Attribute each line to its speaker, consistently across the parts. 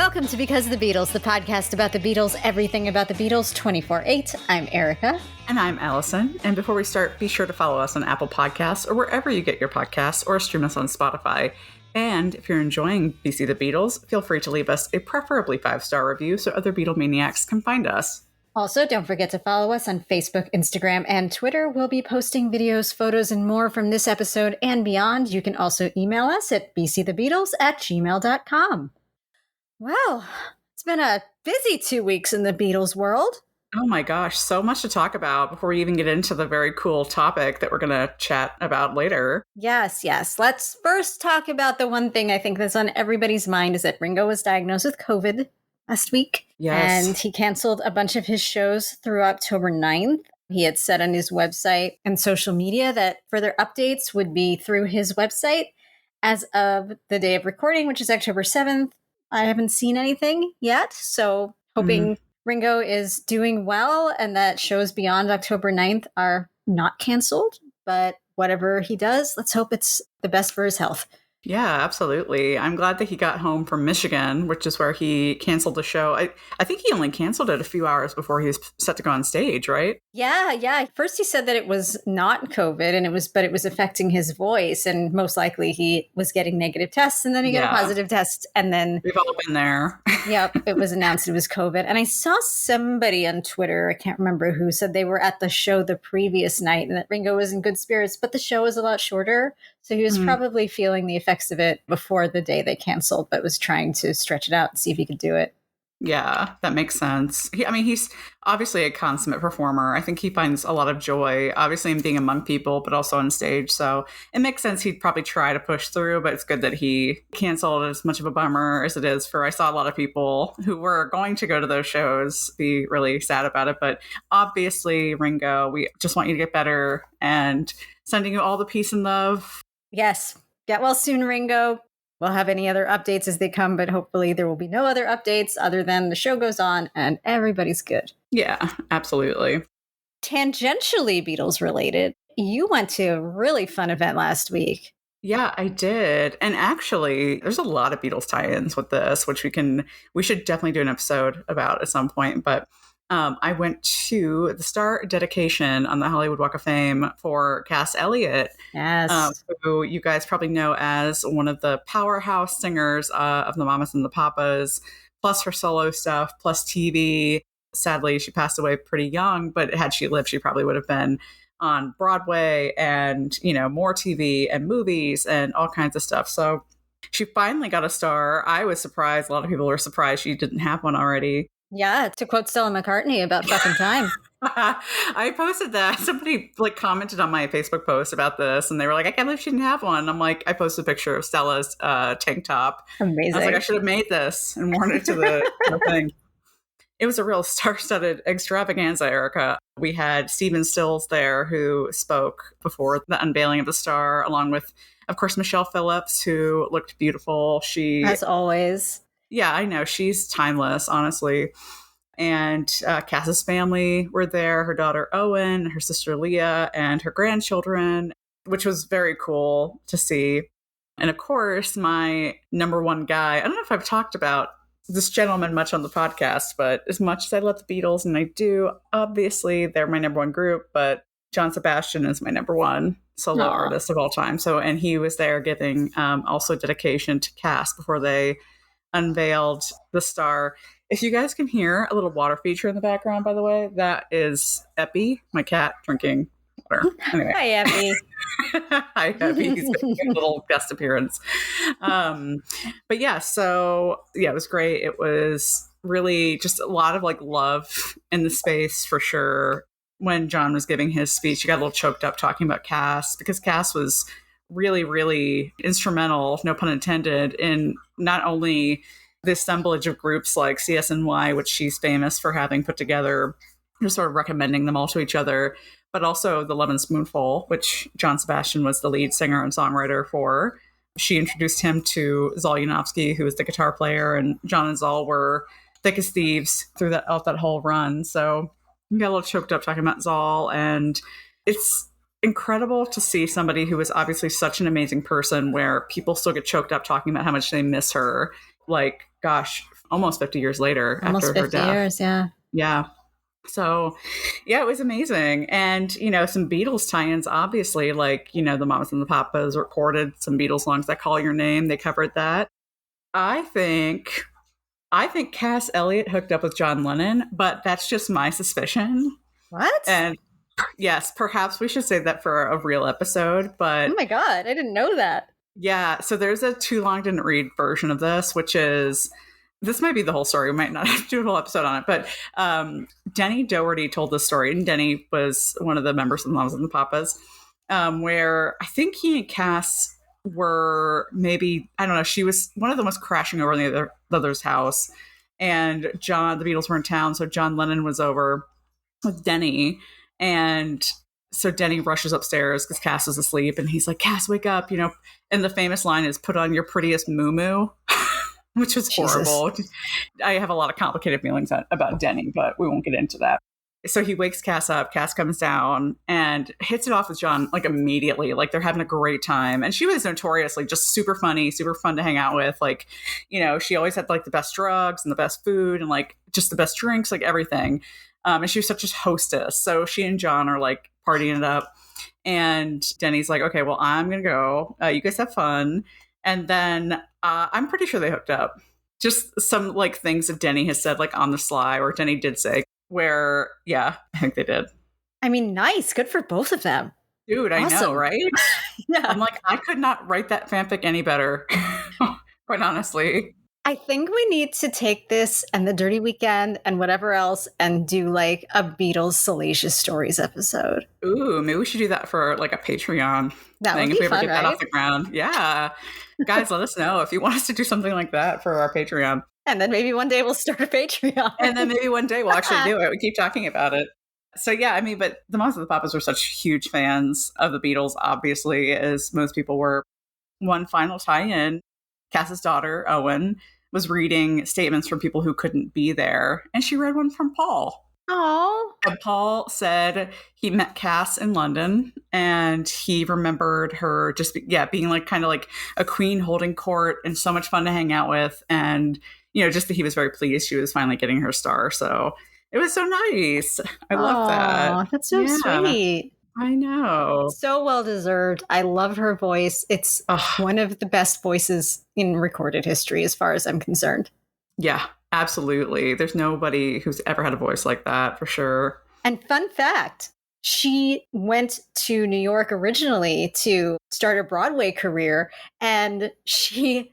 Speaker 1: Welcome to Because of the Beatles, the podcast about the Beatles, everything about the Beatles, 24/8. I'm Erica.
Speaker 2: And I'm Allison. And before we start, be sure to follow us on Apple Podcasts or wherever you get your podcasts, or stream us on Spotify. And if you're enjoying BC the Beatles, feel free to leave us a preferably 5-star review so other Beatlemaniacs can find us.
Speaker 1: Also, don't forget to follow us on Facebook, Instagram, and Twitter. We'll be posting videos, photos, and more from this episode and beyond. You can also email us at bcthebeatles@gmail.com. Well, it's been a busy 2 weeks in the Beatles world.
Speaker 2: Oh my gosh, so much to talk about before we even get into the very cool topic that we're going to chat about later.
Speaker 1: Yes. Let's first talk about the one thing I think that's on everybody's mind is that Ringo was diagnosed with COVID last week.
Speaker 2: Yes.
Speaker 1: And he canceled a bunch of his shows through October 9th. He had said on his website and social media that further updates would be through his website as of the day of recording, which is October 7th. I haven't seen anything yet, so hoping Ringo is doing well and that shows beyond October 9th are not canceled. But whatever he does, let's hope it's the best for his health.
Speaker 2: Yeah, absolutely. I'm glad that he got home from Michigan, which is where he canceled the show. I think he only canceled it a few hours before he was set to go on stage, right?
Speaker 1: Yeah. First he said that it was not COVID but it was affecting his voice, and most likely he was getting negative tests, and then he got a positive test, and then
Speaker 2: we've all been there.
Speaker 1: Yep, it was announced it was COVID. And I saw somebody on Twitter, I can't remember who, said they were at the show the previous night and that Ringo was in good spirits, but the show was a lot shorter. So he was probably feeling the effects of it before the day they canceled, but was trying to stretch it out and see if he could do it.
Speaker 2: Yeah, that makes sense. He's obviously a consummate performer. I think he finds a lot of joy, obviously, in being among people, but also on stage. So it makes sense he'd probably try to push through, but it's good that he canceled. As much of a bummer as it is for, I saw a lot of people who were going to go to those shows be really sad about it. But obviously, Ringo, we just want you to get better and sending you all the peace and love.
Speaker 1: Yes. Get well soon, Ringo. We'll have any other updates as they come, but hopefully there will be no other updates other than the show goes on and everybody's good.
Speaker 2: Yeah, absolutely.
Speaker 1: Tangentially Beatles related, you went to a really fun event last week.
Speaker 2: Yeah, I did. And actually, there's a lot of Beatles tie-ins with this, which we should definitely do an episode about at some point. But I went to the star dedication on the Hollywood Walk of Fame for Cass Elliot, who you guys probably know as one of the powerhouse singers of the Mamas and the Papas, plus her solo stuff, plus TV. Sadly, she passed away pretty young, but had she lived, she probably would have been on Broadway and, more TV and movies and all kinds of stuff. So she finally got a star. I was surprised. A lot of people were surprised she didn't have one already.
Speaker 1: Yeah, to quote Stella McCartney, about fucking time.
Speaker 2: I posted that. Somebody commented on my Facebook post about this, and they were like, I can't believe she didn't have one. I'm like, I posted a picture of Stella's tank top.
Speaker 1: Amazing.
Speaker 2: I was like, I should have made this and worn it to the thing. It was a real star-studded extravaganza, Erica. We had Stephen Stills there who spoke before the unveiling of the star, along with, of course, Michelle Phillips, who looked beautiful. She,
Speaker 1: as always.
Speaker 2: Yeah, I know. She's timeless, honestly. And Cass's family were there, her daughter Owen, her sister Leah, and her grandchildren, which was very cool to see. And of course, my number one guy, I don't know if I've talked about this gentleman much on the podcast, but as much as I love the Beatles, and I do, obviously, they're my number one group, but John Sebastian is my number one solo artist of all time. So, and he was there giving also dedication to Cass before they unveiled the star. If you guys can hear a little water feature in the background, by the way, that is Epi, my cat, drinking water. Anyway.
Speaker 1: Hi, Epi.
Speaker 2: Hi, Epi. He's making a little guest appearance. But yeah, so yeah, it was great. It was really just a lot of love in the space for sure. When John was giving his speech, he got a little choked up talking about Cass, because Cass was really, really instrumental, no pun intended, in not only the assemblage of groups like CSNY, which she's famous for having put together, just sort of recommending them all to each other, but also the Love and Spoonful, which John Sebastian was the lead singer and songwriter for. She introduced him to Zal Yanovsky, who was the guitar player, and John and Zal were thick as thieves through that whole run. So I got a little choked up talking about Zal, and it's incredible to see somebody who was obviously such an amazing person where people still get choked up talking about how much they miss her. Gosh, almost 50 years later
Speaker 1: Almost
Speaker 2: after her
Speaker 1: 50
Speaker 2: death.
Speaker 1: years, yeah.
Speaker 2: Yeah. So, yeah, it was amazing. And, some Beatles tie-ins, obviously, like, the Mamas and the Papas recorded some Beatles songs that Call Your Name. They covered that. I think Cass Elliot hooked up with John Lennon, but that's just my suspicion.
Speaker 1: What?
Speaker 2: And yes, perhaps we should save that for a real episode. But
Speaker 1: oh my God, I didn't know that.
Speaker 2: yeah, so there's a Too Long Didn't Read version of this, which is, this might be the whole story. We might not have to do a whole episode on it, but Denny Doherty told this story, and Denny was one of the members of the Mamas and the Papas, where I think he and Cass were maybe, I don't know, she was, one of them was crashing over in the other's house, and the Beatles were in town, so John Lennon was over with Denny, and so Denny rushes upstairs because Cass is asleep, and he's like, Cass, wake up, and the famous line is, put on your prettiest moo-moo, which was horrible. I have a lot of complicated feelings about Denny, but we won't get into that. So he wakes Cass up, Cass comes down and hits it off with John, like, immediately. Like, they're having a great time. And she was notoriously just super funny, super fun to hang out with. Like, she always had, like, the best drugs and the best food and, like, just the best drinks, like, everything. And she was such a hostess. So she and John are, like, partying it up. And Denny's like, okay, well, I'm going to go. You guys have fun. And then I'm pretty sure they hooked up. Just some, like, things that Denny has said, like, on the sly, or Denny did say, where, yeah, I think they did.
Speaker 1: I mean, nice. Good for both of them.
Speaker 2: Dude, awesome. I know, right?
Speaker 1: Yeah.
Speaker 2: I'm like, I could not write that fanfic any better, quite honestly.
Speaker 1: I think we need to take this and the Dirty Weekend and whatever else and do, like, a Beatles Salacious Stories episode.
Speaker 2: Ooh, maybe we should do that for, like, a Patreon
Speaker 1: that
Speaker 2: thing
Speaker 1: would be
Speaker 2: if we
Speaker 1: fun,
Speaker 2: ever get
Speaker 1: right?
Speaker 2: that off the ground. Yeah. Guys, let us know if you want us to do something like that for our Patreon.
Speaker 1: And then maybe one day we'll start a Patreon.
Speaker 2: And then maybe one day we'll actually do it. We keep talking about it. So, yeah, I mean, but the Mamas and the Papas were such huge fans of the Beatles, obviously, as most people were. One final tie-in, Cass's daughter, Owen, was reading statements from people who couldn't be there. And she read one from Paul.
Speaker 1: Oh.
Speaker 2: And Paul said he met Cass in London and he remembered her just, being like kind of like a queen holding court and so much fun to hang out with. And, just that he was very pleased she was finally getting her star. So it was so nice. I love that.
Speaker 1: That's so sweet.
Speaker 2: I know.
Speaker 1: So well deserved. I love her voice. It's one of the best voices in recorded history as far as I'm concerned.
Speaker 2: Yeah, absolutely. There's nobody who's ever had a voice like that, for sure.
Speaker 1: And fun fact, she went to New York originally to start a Broadway career, and she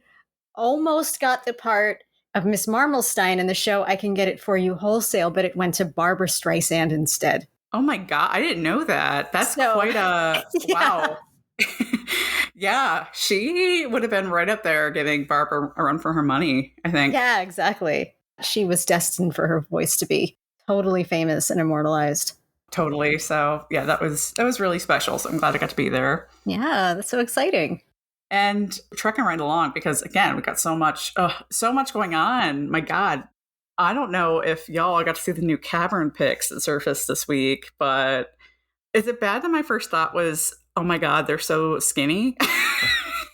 Speaker 1: almost got the part of Miss Marmelstein in the show I Can Get It For You Wholesale, but it went to Barbra Streisand instead.
Speaker 2: Oh my God, I didn't know that. That's quite a, wow. Yeah, she would have been right up there giving Barbara a run for her money, I think.
Speaker 1: Yeah, exactly. She was destined for her voice to be totally famous and immortalized.
Speaker 2: Totally. So yeah, that was really special. So I'm glad I got to be there.
Speaker 1: Yeah, that's so exciting.
Speaker 2: And trekking right along because, again, we got so much going on. My God. I don't know if y'all got to see the new cavern pics that surfaced this week, but is it bad that my first thought was, oh my God, they're so skinny?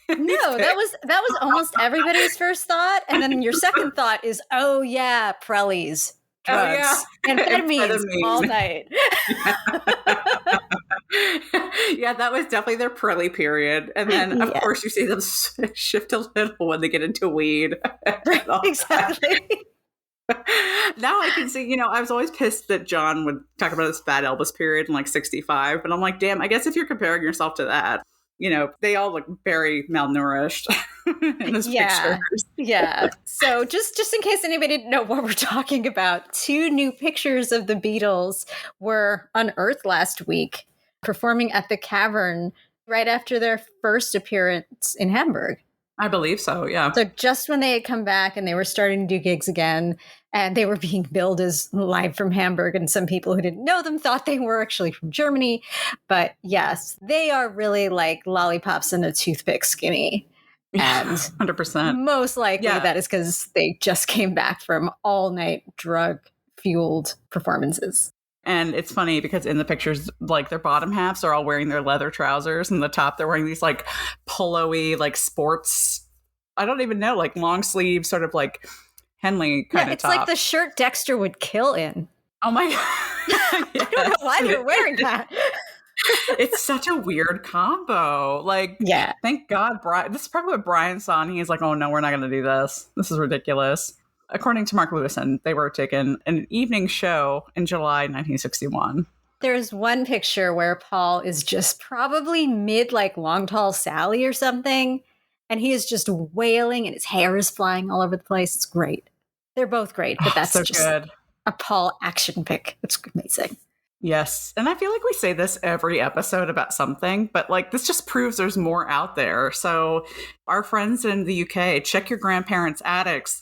Speaker 1: No, that was almost everybody's first thought. And then your second thought is, oh yeah, Prellies, drugs, and amphetamines all night.
Speaker 2: Yeah, that was definitely their Prelly period. And then, of course, you see them shift a little when they get into weed.
Speaker 1: Right, exactly.
Speaker 2: Now I can see, I was always pissed that John would talk about his fat Elvis period in like 65. But I'm like, damn, I guess if you're comparing yourself to that, they all look very malnourished in those pictures.
Speaker 1: Yeah. So just in case anybody didn't know what we're talking about, 2 new pictures of the Beatles were unearthed last week, performing at the Cavern right after their first appearance in Hamburg.
Speaker 2: I believe so, yeah.
Speaker 1: So just when they had come back and they were starting to do gigs again, and they were being billed as live from Hamburg, and some people who didn't know them thought they were actually from Germany. But yes, they are really like lollipops and a toothpick skinny. And
Speaker 2: 100%.
Speaker 1: Most likely that is because they just came back from all-night drug-fueled performances.
Speaker 2: And it's funny because in the pictures, like their bottom halves are all wearing their leather trousers, and the top they're wearing these like polo-y, like sports, I don't even know, like long sleeve sort of like Henley
Speaker 1: Yeah,
Speaker 2: kind of
Speaker 1: it's like
Speaker 2: top.
Speaker 1: the shirt Dexter would kill in.
Speaker 2: Oh my God.
Speaker 1: I don't know why you're wearing that.
Speaker 2: It's such a weird combo. Like,
Speaker 1: Yeah.
Speaker 2: thank God, Brian. This is probably what Brian saw, and he's like, "Oh no, we're not going to do this. This is ridiculous." According to Mark Lewison, they were taking an evening show in July 1961.
Speaker 1: There's one picture where Paul is just probably mid like Long Tall Sally or something, and he is just wailing and his hair is flying all over the place. It's great. They're both great, but
Speaker 2: Oh,
Speaker 1: that's
Speaker 2: so
Speaker 1: just
Speaker 2: good.
Speaker 1: a Paul action pic. It's amazing.
Speaker 2: Yes. And I feel like we say this every episode about something, but like this just proves there's more out there. So, our friends in the UK, check your grandparents' attics.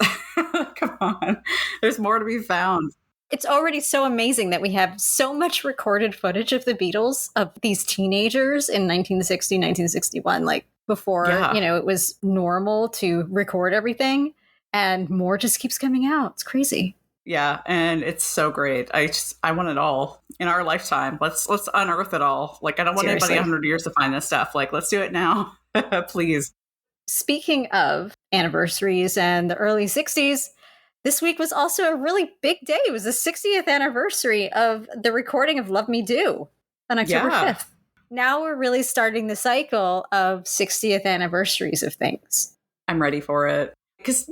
Speaker 2: Come on. There's more to be found.
Speaker 1: It's already so amazing that we have so much recorded footage of the Beatles, of these teenagers in 1960, 1961, like before,
Speaker 2: Yeah.
Speaker 1: it was normal to record everything, and more just keeps coming out. It's crazy.
Speaker 2: Yeah, and it's so great. I want it all in our lifetime. Let's unearth it all. Like I don't want
Speaker 1: Seriously.
Speaker 2: anybody 100 years to find this stuff. Like let's do it now. Please.
Speaker 1: Speaking of anniversaries and the early 60s, this week was also a really big day. It was the 60th anniversary of the recording of Love Me Do on October 5th. Now we're really starting the cycle of 60th anniversaries of things.
Speaker 2: I'm ready for it. Because,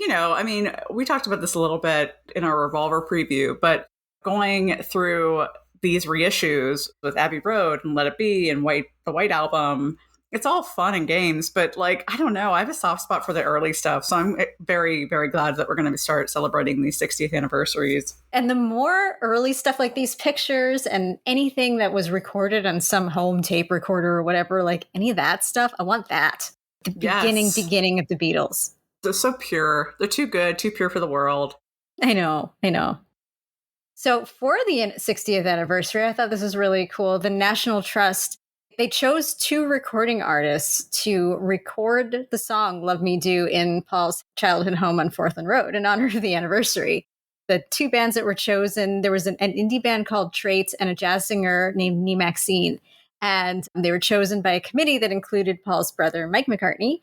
Speaker 2: we talked about this a little bit in our Revolver preview, but going through these reissues with Abbey Road and Let It Be and the White Album, it's all fun and games, but like, I don't know, I have a soft spot for the early stuff. So I'm very, very glad that we're going to start celebrating these 60th anniversaries.
Speaker 1: And the more early stuff like these pictures and anything that was recorded on some home tape recorder or whatever, like any of that stuff, I want that. The beginning of the Beatles.
Speaker 2: They're so pure. They're too good, too pure for the world.
Speaker 1: I know. So for the 60th anniversary, I thought this was really cool. The National Trust, they chose 2 recording artists to record the song Love Me Do in Paul's childhood home on Forthland Road in honor of the anniversary. The 2 bands that were chosen, there was an indie band called Traits and a jazz singer named Nee Maxine. And they were chosen by a committee that included Paul's brother, Mike McCartney.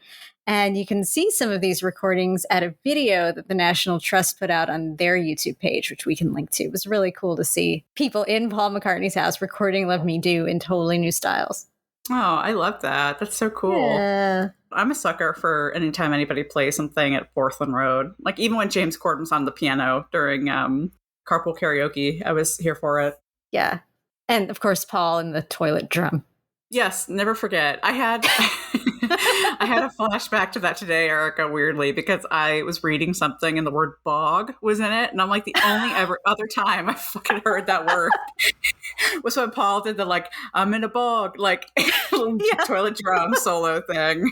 Speaker 1: And you can see some of these recordings at a video that the National Trust put out on their YouTube page, which we can link to. It was really cool to see people in Paul McCartney's house recording Love Me Do in totally new styles.
Speaker 2: Oh, I love that. That's so cool.
Speaker 1: Yeah.
Speaker 2: I'm a sucker for anytime anybody plays something at Forthland Road. Like even when James Corden was on the piano during Carpool Karaoke, I was here for it.
Speaker 1: Yeah. And of course, Paul and the toilet drum.
Speaker 2: Yes, never forget. I had I had a flashback to that today, Erica, weirdly, because I was reading something and the word bog was in it. And I'm like, the only other time I fucking heard that word was when Paul did the like, I'm in a bog, like toilet drum solo thing.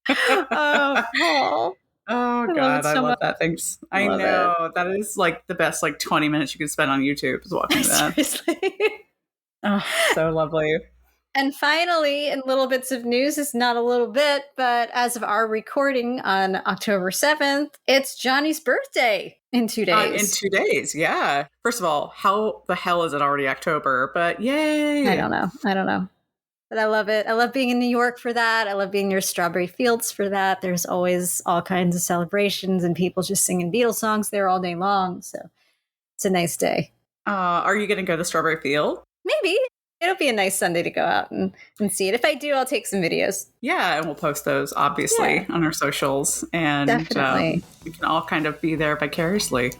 Speaker 1: Oh, Paul.
Speaker 2: Oh God, I love that. Thanks. I know. That is like the best like 20 minutes you could spend on YouTube is watching that.
Speaker 1: Seriously.
Speaker 2: Oh, so lovely.
Speaker 1: And finally, in little bits of news, it's not a little bit, but as of our recording on October 7th, it's Johnny's birthday in 2 days.
Speaker 2: In 2 days, yeah. First of all, how the hell is it already October? But yay!
Speaker 1: I don't know. But I love it. I love being in New York for that. I love being near Strawberry Fields for that. There's always all kinds of celebrations and people just singing Beatles songs there all day long. So it's a nice day.
Speaker 2: Are you going to go to Strawberry Field?
Speaker 1: Maybe. It'll be a nice Sunday to go out and see it. If I do, I'll take some videos.
Speaker 2: Yeah, and we'll post those, obviously, on our socials. And
Speaker 1: definitely.
Speaker 2: We can all kind of be there vicariously.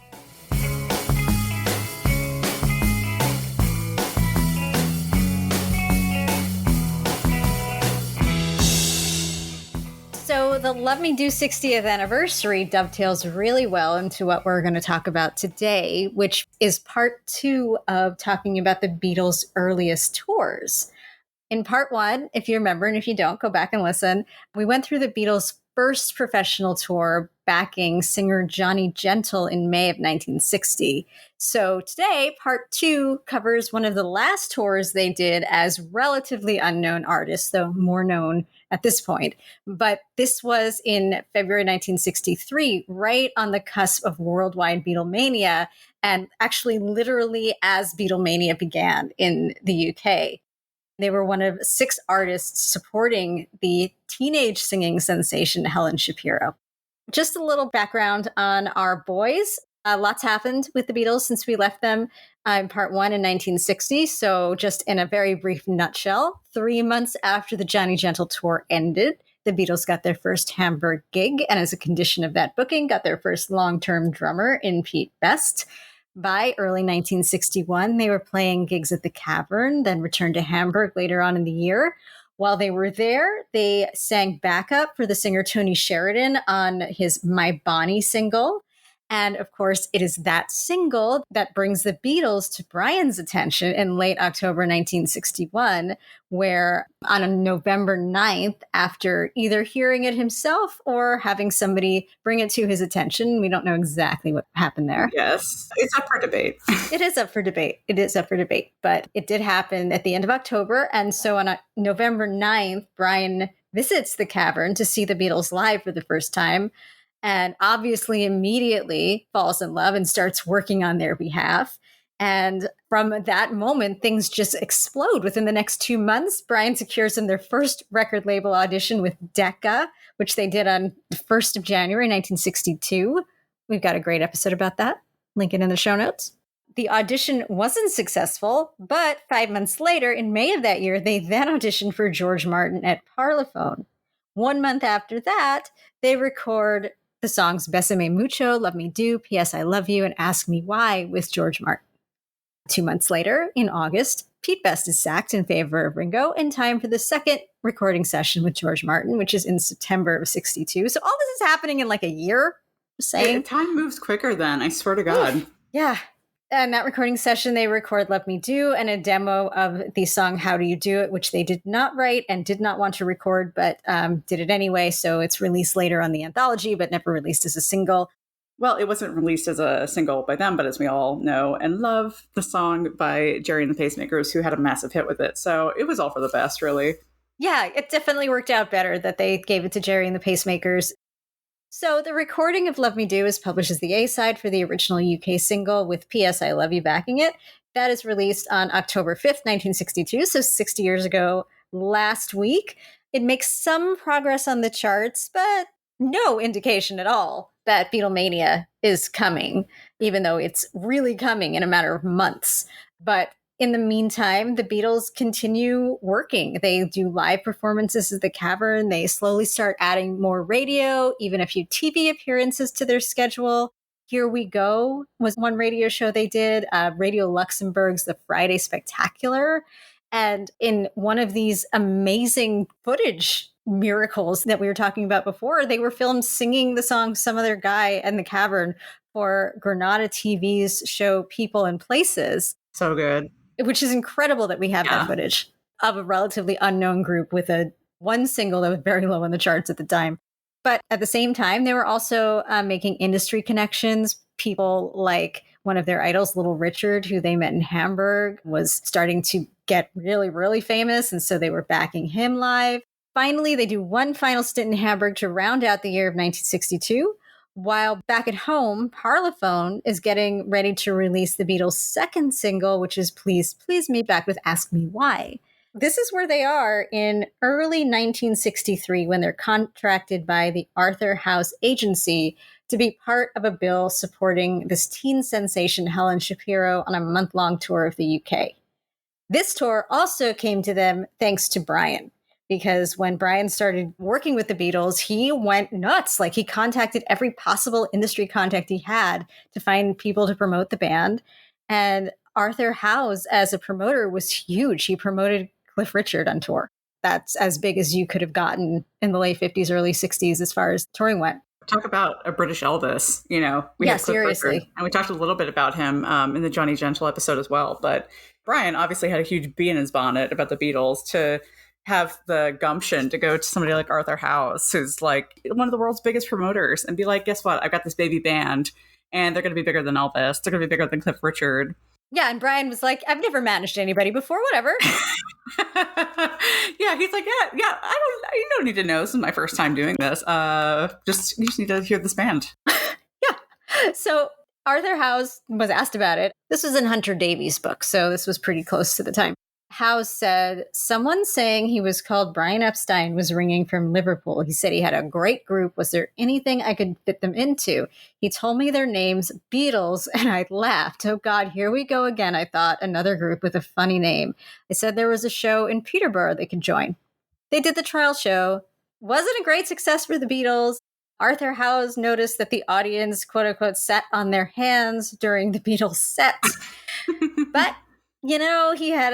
Speaker 1: So the Love Me Do 60th anniversary dovetails really well into what we're going to talk about today, which is part 2 of talking about the Beatles' earliest tours. In part 1, if you remember, and if you don't, go back and listen, we went through the Beatles' first professional tour backing singer Johnny Gentle in May of 1960. So today, part 2 covers one of the last tours they did as relatively unknown artists, though more known at this point. But this was in February 1963, right on the cusp of worldwide Beatlemania, and actually literally as Beatlemania began in the UK. They were one of 6 artists supporting the teenage singing sensation Helen Shapiro. Just a little background on our boys. Lots happened with the Beatles since we left them in part one in 1960. So, just in a very brief nutshell, 3 months after the Johnny Gentle tour ended, the Beatles got their first Hamburg gig, and as a condition of that booking, got their first long-term drummer in Pete Best. By early 1961, they were playing gigs at the Cavern, then returned to Hamburg later on in the year. While they were there, they sang backup for the singer Tony Sheridan on his My Bonnie single. And of course, it is that single that brings the Beatles to Brian's attention in late October 1961, where on a November 9th, after either hearing it himself or having somebody bring it to his attention, we don't know exactly what happened there.
Speaker 2: Yes, it's up for debate.
Speaker 1: It is up for debate. It is up for debate, but it did happen at the end of October. And so on November 9th, Brian visits the Cavern to see the Beatles live for the first time, and obviously immediately falls in love and starts working on their behalf. And from that moment, things just explode. Within the next 2 months, Brian secures them their first record label audition with Decca, which they did on the 1st of January, 1962. We've got a great episode about that. Link it in the show notes. The audition wasn't successful, but 5 months later, in May of that year, they then auditioned for George Martin at Parlophone. 1 month after that, they record the songs Besame Mucho, Love Me Do, P.S. I Love You, and Ask Me Why with George Martin. 2 months later, in August, Pete Best is sacked in favor of Ringo in time for the second recording session with George Martin, which is in September of 62. So all this is happening in like a year, saying.
Speaker 2: Time moves quicker then, I swear to God.
Speaker 1: Yeah. And that recording session, they record Let Me Do and a demo of the song How Do You Do It, which they did not write and did not want to record, but did it anyway. So it's released later on the anthology, but never released as a single.
Speaker 2: Well, it wasn't released as a single by them, but as we all know and love, the song by Jerry and the Pacemakers, who had a massive hit with it. So it was all for the best, really.
Speaker 1: Yeah, it definitely worked out better that they gave it to Jerry and the Pacemakers. So the recording of Love Me Do is published as the A-side for the original UK single with P.S. I Love You backing it. That is released on October 5th, 1962, so 60 years ago last week. It makes some progress on the charts, but no indication at all that Beatlemania is coming, even though it's really coming in a matter of months. But in the meantime, the Beatles continue working. They do live performances at the Cavern. They slowly start adding more radio, even a few TV appearances to their schedule. Here We Go was one radio show they did, Radio Luxembourg's The Friday Spectacular. And in one of these amazing footage miracles that we were talking about before, they were filmed singing the song Some Other Guy in the Cavern for Granada TV's show People and Places.
Speaker 2: So good.
Speaker 1: Which is incredible that we have that footage of a relatively unknown group with one single that was very low on the charts at the time. But at the same time, they were also making industry connections. People like one of their idols, Little Richard, who they met in Hamburg, was starting to get really, really famous. And so they were backing him live. Finally, they do one final stint in Hamburg to round out the year of 1962. While back at home, Parlophone is getting ready to release the Beatles' second single, which is Please, Please Me, back with Ask Me Why. This is where they are in early 1963 when they're contracted by the Arthur House Agency to be part of a bill supporting this teen sensation Helen Shapiro on a month-long tour of the UK. This tour also came to them thanks to Brian. Because when Brian started working with the Beatles, he went nuts. Like, he contacted every possible industry contact he had to find people to promote the band. And Arthur House, as a promoter, was huge. He promoted Cliff Richard on tour. That's as big as you could have gotten in the late 50s, early 60s as far as touring went.
Speaker 2: Talk about a British Elvis, we
Speaker 1: yeah,
Speaker 2: have Cliff
Speaker 1: seriously.
Speaker 2: Richard, and we talked a little bit about him in the Johnny Gentle episode as well. But Brian obviously had a huge bee in his bonnet about the Beatles to have the gumption to go to somebody like Arthur House, who's like one of the world's biggest promoters, and be like, guess what? I've got this baby band, and they're going to be bigger than Elvis. They're going to be bigger than Cliff Richard.
Speaker 1: Yeah, and Brian was like, I've never managed anybody before, whatever.
Speaker 2: Yeah, he's like, you don't need to know. This is my first time doing this. You just need to hear this band.
Speaker 1: Yeah. So Arthur House was asked about it. This was in Hunter Davies' book, so this was pretty close to the time. Howe said, someone saying he was called Brian Epstein was ringing from Liverpool. He said he had a great group. Was there anything I could fit them into? He told me their names, Beatles, and I laughed. Oh, God, here we go again, I thought. Another group with a funny name. I said there was a show in Peterborough they could join. They did the trial show. Wasn't a great success for the Beatles. Arthur Howes noticed that the audience, quote unquote, sat on their hands during the Beatles set. But he had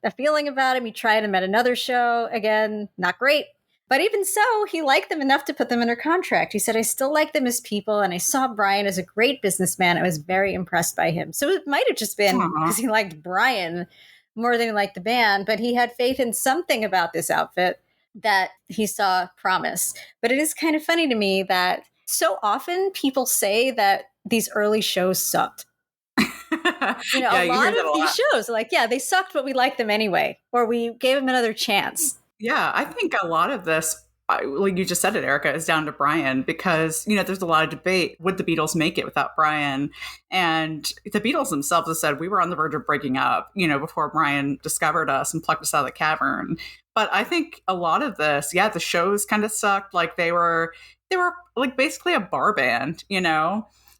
Speaker 1: a feeling about him. He tried him at another show. Again, not great. But even so, he liked them enough to put them under contract. He said, I still like them as people, and I saw Brian as a great businessman. I was very impressed by him. So it might have just been because he liked Brian more than he liked the band, but he had faith in something about this outfit that he saw promise. But it is kind of funny to me that so often people say that these early shows sucked. A lot of these shows, like, they sucked, but we liked them anyway, or we gave them another chance.
Speaker 2: Yeah, I think a lot of this, like you just said it, Erica, is down to Brian because, there's a lot of debate. Would the Beatles make it without Brian? And the Beatles themselves have said we were on the verge of breaking up, before Brian discovered us and plucked us out of the cavern. But I think a lot of this, the shows kind of sucked. Like they were like basically a bar band,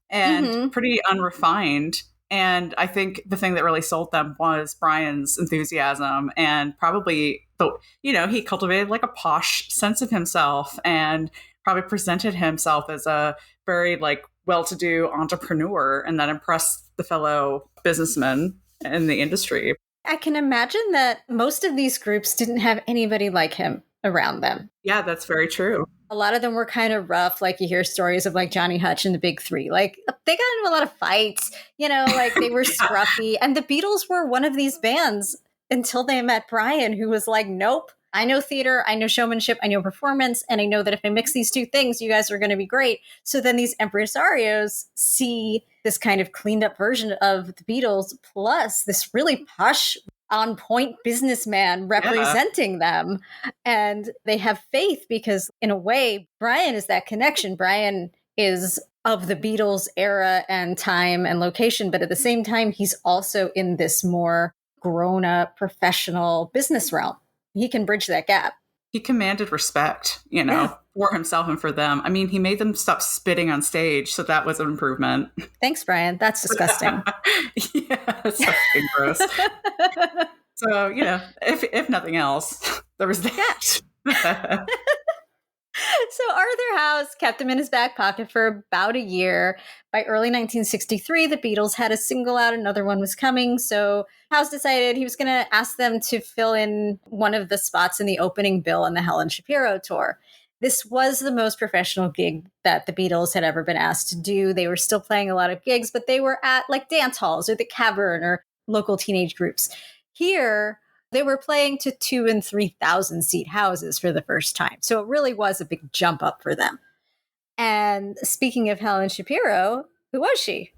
Speaker 2: and pretty unrefined. And I think the thing that really sold them was Brian's enthusiasm and probably, he cultivated like a posh sense of himself and probably presented himself as a very like well-to-do entrepreneur, and that impressed the fellow businessmen in the industry.
Speaker 1: I can imagine that most of these groups didn't have anybody like him around them.
Speaker 2: Yeah, that's very true.
Speaker 1: A lot of them were kind of rough. Like you hear stories of like Johnny Hutch and the Big Three. Like they got into a lot of fights, like they were scruffy. And the Beatles were one of these bands until they met Brian, who was like, nope, I know theater, I know showmanship, I know performance, and I know that if I mix these two things, you guys are going to be great. So then these impresarios see this kind of cleaned up version of the Beatles, plus this really posh, on point businessman representing them. And they have faith because in a way, Brian is that connection. Brian is of the Beatles era and time and location, but at the same time, he's also in this more grown up professional business realm. He can bridge that gap.
Speaker 2: He commanded respect, for himself and for them. I mean, he made them stop spitting on stage, so that was an improvement.
Speaker 1: Thanks, Brian. That's disgusting.
Speaker 2: Yeah, that's fucking gross. So, if nothing else, there was that.
Speaker 1: So Arthur Howes kept him in his back pocket for about a year. By early 1963, the Beatles had a single out, another one was coming. So Howes decided he was going to ask them to fill in one of the spots in the opening bill on the Helen Shapiro tour. This was the most professional gig that the Beatles had ever been asked to do. They were still playing a lot of gigs, but they were at like dance halls or the Cavern or local teenage groups. Here, they were playing to 2,000 and 3,000 seat houses for the first time. So it really was a big jump up for them. And speaking of Helen Shapiro, who was she?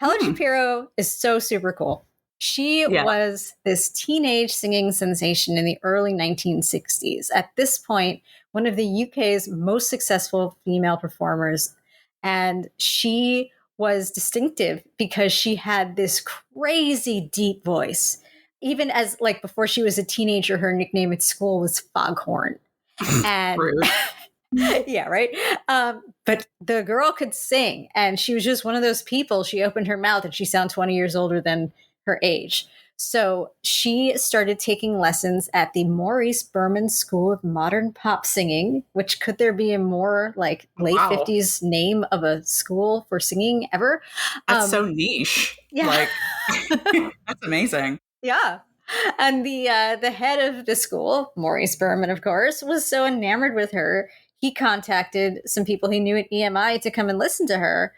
Speaker 1: Helen Shapiro is so super cool. She was this teenage singing sensation in the early 1960s. At this point, one of the UK's most successful female performers. And she was distinctive because she had this crazy deep voice. Even as like before she was a teenager, her nickname at school was Foghorn. And yeah, right. But the girl could sing, and she was just one of those people. She opened her mouth and she sounded 20 years older than her age. So she started taking lessons at the Maurice Berman School of Modern Pop Singing, which could there be a more like late 50s name of a school for singing ever?
Speaker 2: That's so niche.
Speaker 1: Yeah.
Speaker 2: Like, that's amazing.
Speaker 1: Yeah. And the head of the school, Maurice Berman, of course, was so enamored with her, he contacted some people he knew at EMI to come and listen to her.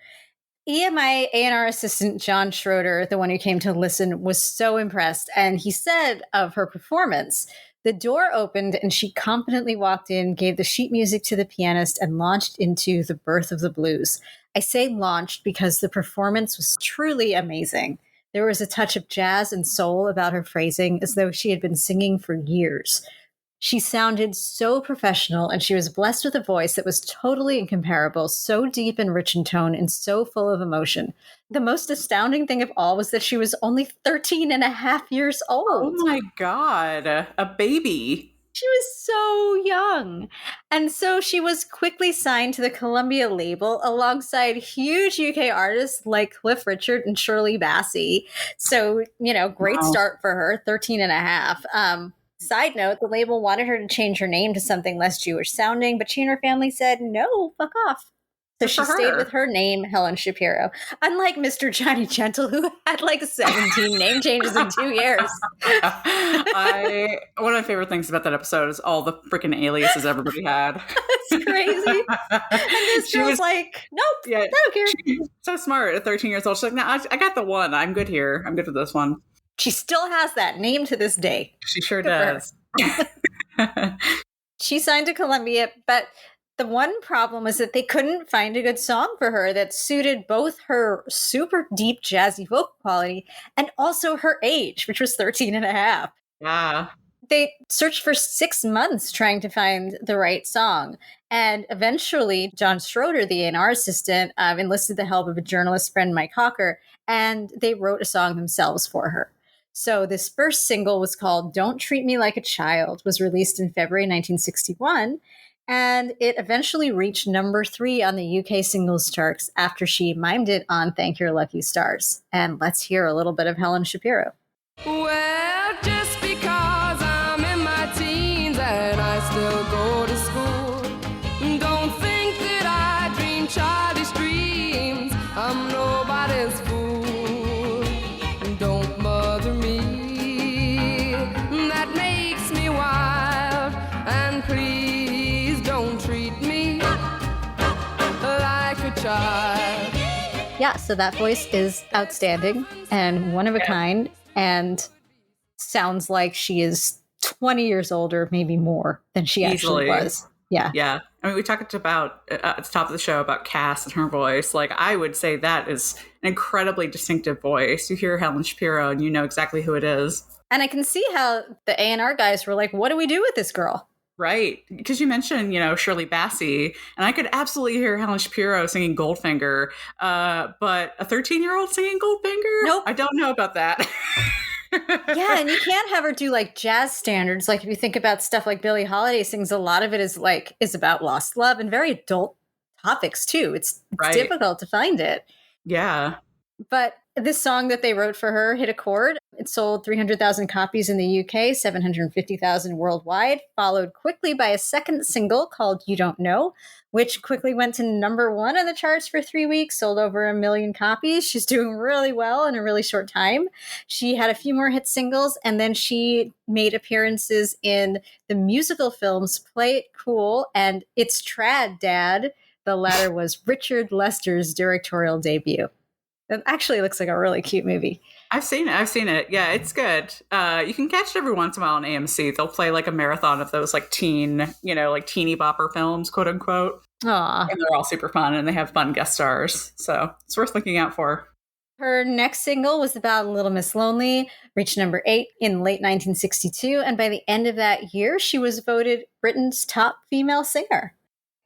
Speaker 1: EMI A&R assistant John Schroeder, the one who came to listen, was so impressed. And he said of her performance, the door opened and she confidently walked in, gave the sheet music to the pianist, and launched into the birth of the blues. I say launched because the performance was truly amazing. There was a touch of jazz and soul about her phrasing, as though she had been singing for years. She sounded so professional, and she was blessed with a voice that was totally incomparable, so deep and rich in tone and so full of emotion. The most astounding thing of all was that she was only 13 and a half years
Speaker 2: Oh
Speaker 1: old.
Speaker 2: my God. A baby.
Speaker 1: She was so young. And so she was quickly signed to the Columbia label alongside huge UK artists like Cliff Richard and Shirley Bassey. So, great
Speaker 2: Wow.
Speaker 1: start for her, 13 and a half. Side note, the label wanted her to change her name to something less Jewish sounding, but she and her family said, no, fuck off. So
Speaker 2: Good
Speaker 1: she
Speaker 2: for
Speaker 1: stayed with
Speaker 2: her.
Speaker 1: her name, Helen Shapiro. Unlike Mr. Johnny Gentle, who had like 17 name changes in 2 years.
Speaker 2: One of my favorite things about that episode is all the freaking aliases everybody had.
Speaker 1: It's crazy. And this
Speaker 2: She
Speaker 1: girl's
Speaker 2: was,
Speaker 1: like, nope,
Speaker 2: yeah,
Speaker 1: I don't care.
Speaker 2: she's so smart at 13 years old. She's like, no, I got the one. I'm good here. I'm good with this one.
Speaker 1: She still has that name to this day.
Speaker 2: She sure
Speaker 1: Good for her.
Speaker 2: does.
Speaker 1: She signed to Columbia, but the one problem was that they couldn't find a good song for her that suited both her super deep jazzy vocal quality and also her age, which was 13 and a half.
Speaker 2: Yeah.
Speaker 1: They searched for 6 months trying to find the right song. And eventually, John Schroeder, the A&R assistant, enlisted the help of a journalist friend, Mike Hawker, and they wrote a song themselves for her. So this first single was called Don't Treat Me Like a Child, was released in February 1961, and it eventually reached number 3 on the UK singles charts after she mimed it on Thank Your Lucky Stars. And let's hear a little bit of Helen Shapiro.
Speaker 3: Well, just because I'm in my teens and I still go to school, don't think that I dream childish dreams. I'm nobody's fool. Don't bother me. That makes me wild. And please don't treat me like a child.
Speaker 1: Yeah, so that voice is outstanding and one of a kind, and sounds like she is 20 years older, maybe more than she actually
Speaker 2: Easily.
Speaker 1: was. Yeah.
Speaker 2: Yeah. I mean, we talked about at the top of the show about Cass and her voice. Like, I would say that is an incredibly distinctive voice. You hear Helen Shapiro and you know exactly who it is.
Speaker 1: And I can see how the A&R guys were like, what do we do with this girl?
Speaker 2: Right. Because you mentioned, Shirley Bassey, and I could absolutely hear Helen Shapiro singing Goldfinger, but a 13-year-old singing Goldfinger?
Speaker 1: Nope.
Speaker 2: I don't know about that.
Speaker 1: Yeah, and you can't have her do like jazz standards. Like if you think about stuff like Billie Holiday sings, a lot of it is about lost love and very adult topics too. It's
Speaker 2: Right.
Speaker 1: difficult to find it.
Speaker 2: Yeah.
Speaker 1: But this song that they wrote for her hit a chord. It sold 300,000 copies in the UK, 750,000 worldwide, followed quickly by a second single called You Don't Know, which quickly went to number 1 on the charts for 3 weeks, sold over 1 million copies. She's doing really well in a really short time. She had a few more hit singles, and then she made appearances in the musical films Play It Cool and It's Trad, Dad. The latter was Richard Lester's directorial debut. It actually looks like a really cute movie.
Speaker 2: I've seen it. Yeah, it's good. You can catch it every once in a while on AMC. They'll play like a marathon of those like teeny bopper films, quote unquote.
Speaker 1: Aw.
Speaker 2: And they're all super fun and they have fun guest stars. So it's worth looking out for.
Speaker 1: Her next single was about Little Miss Lonely, reached number 8 in late 1962. And by the end of that year, she was voted Britain's top female singer.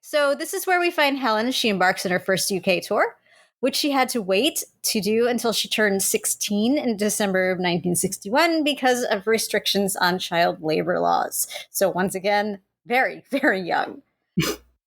Speaker 1: So this is where we find Helen as she embarks on her first UK tour, which she had to wait to do until she turned 16 in December of 1961 because of restrictions on child labor laws. So once again, very, very young.